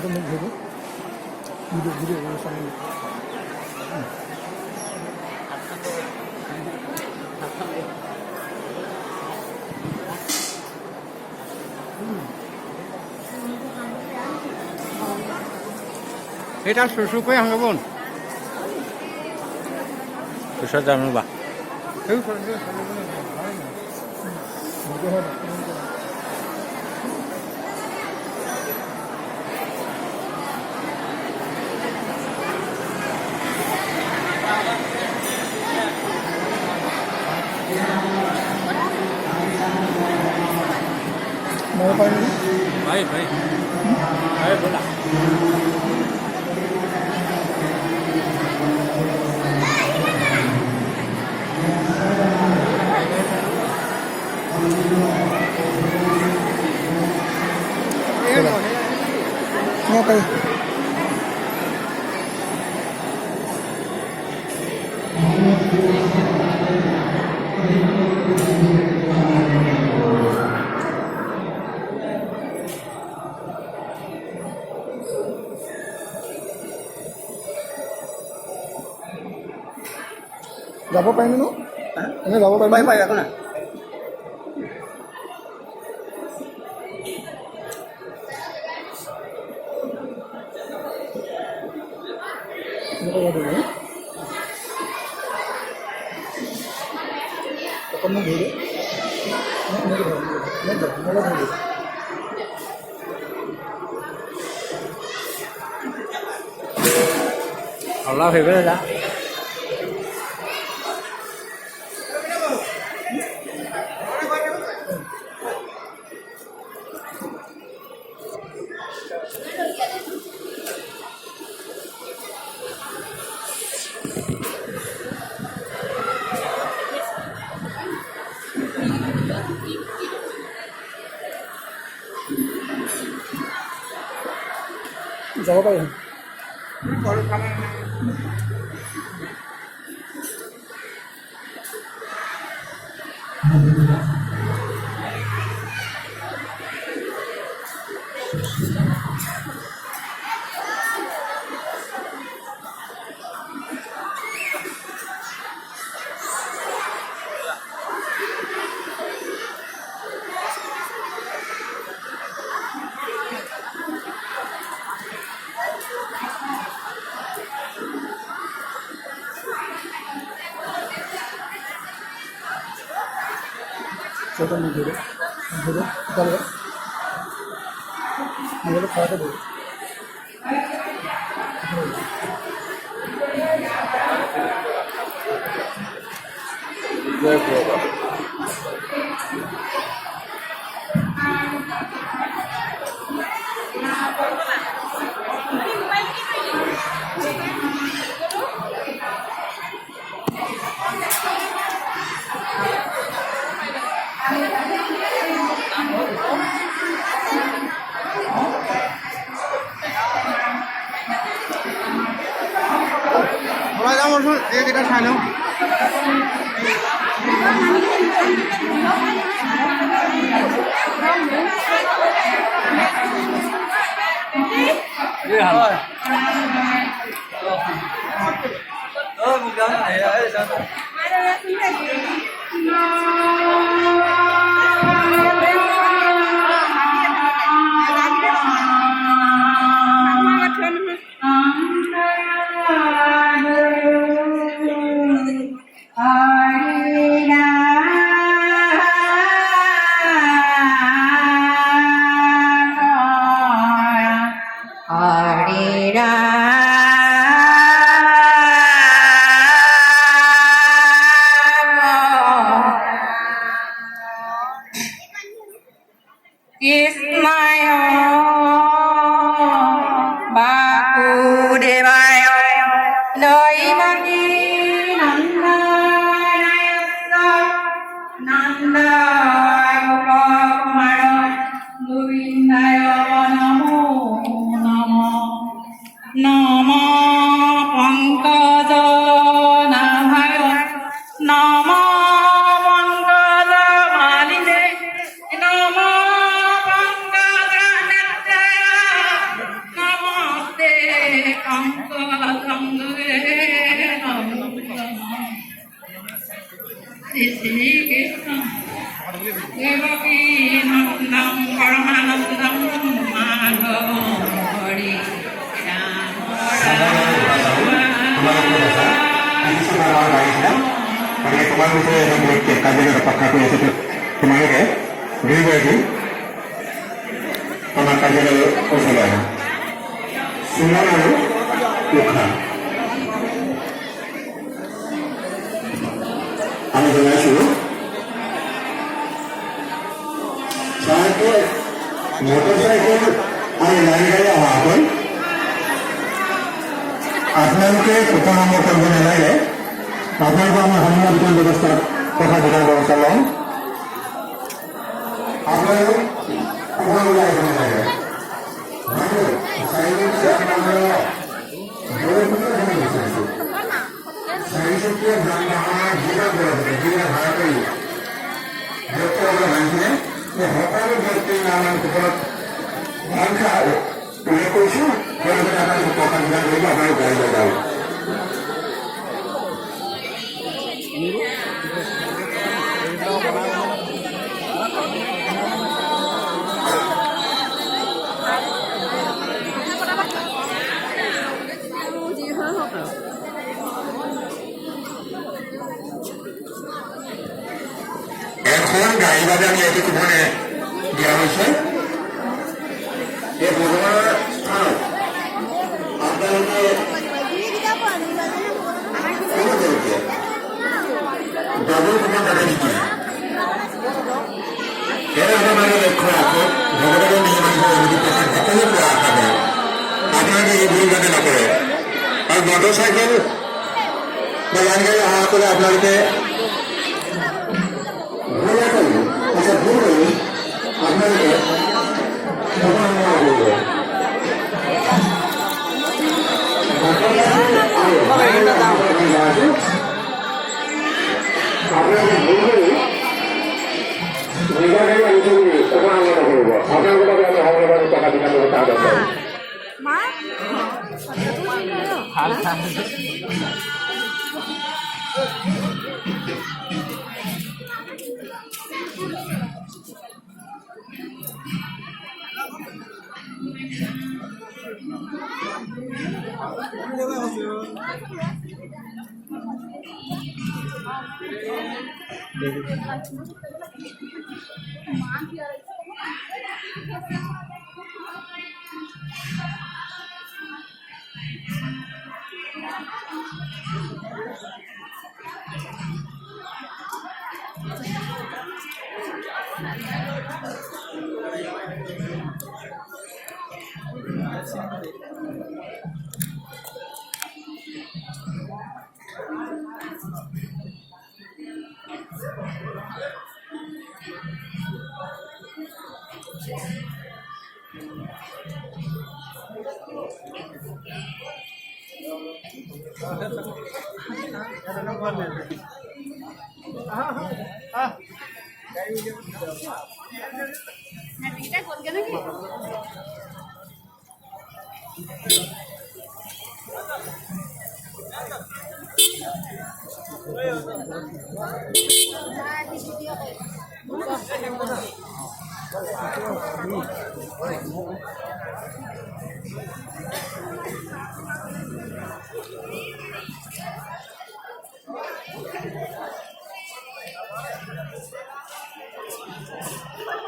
এটা শুশুকৈ হাঙ্গাবন শুশা জানো বা भाई भाई भाई बोला Okay. যাব পাৰিম ন এনে যাব পাৰিম ভাই এখন Allah phải biết ra যাব পাৰিম ছোটো ঘুরে ঘুরে চলবে এগুলো খাওয়াতে দেবে Rồi ra một chút, cái ta xài đâu? Đi hẳn. Một cái này ấy sao? Shrikrishna Devaki নন্দন পরমানন্দম মাধব হরি শ্যাম গতিকে তোমাৰ বিষয়ে এজন ব্যক্তিয়ে কাজিৰঙাত অপেক্ষা কৰি আছে তোমালোকে দুয়োগৰাকী আমাৰ কাজিৰঙালৈ ওচৰলৈ আহা সুমন আৰু উষা আমি জনাইছোঁ মটৰচাইকেল আৰু লাইন গাড়ী অহাকৈ আপোনালোকে কুপন নম্বৰ কৰিব নালাগে আপোনালোকৰ আমাৰ সন্মান বিতৰণ ব্যৱস্থাৰ কথা বিতৰণ ব্যৱস্থা ল'ম আপোনালোক কুপন ওলাই আহিব নালাগে চাৰিচকীয়া যান বাহনৰ যিবিলাক যিবিলাক ভাড়া কৰি ব্যক্তিসকলে ভাঙিছিলে সেই সকলো ব্যক্তিৰ নাম কুপনত সংখ্যা উল্লেখ কৰিছোঁ তেওঁলোকে আপোনালোকে টকা যোগাৰ কৰিব আপোনালোক গাড়ী লৈ যাওক এখন গাড়ী বাবে আমি এইটো কুপনে দিয়া হৈছে এই ভগৱানৰ স্থানত আপোনালোকে ডবল কুপন পাবে নেকি এনে আপোনালোকে লক্ষ্য ৰাখক ভগৱানৰ নিৰ্মাণ যদি প্ৰচাৰ সকলো পোৱা আশা কৰে আপোনালোকে এই ভুল যাতে নকৰে আৰু মটৰচাইকেল বা লাইন গাড়ী অহাসকলে আপোনালোকে ভুল কৰি আপোনালোকে আপোনালোকে ভুল কৰি নিজৰ গাড়ী আনিছো বুলি অপৰাধ নকৰিব আপোনালোকৰ বাবে আমি সংগ্ৰহ টকা দিনা ব্যৱস্থা হাতত লওঁ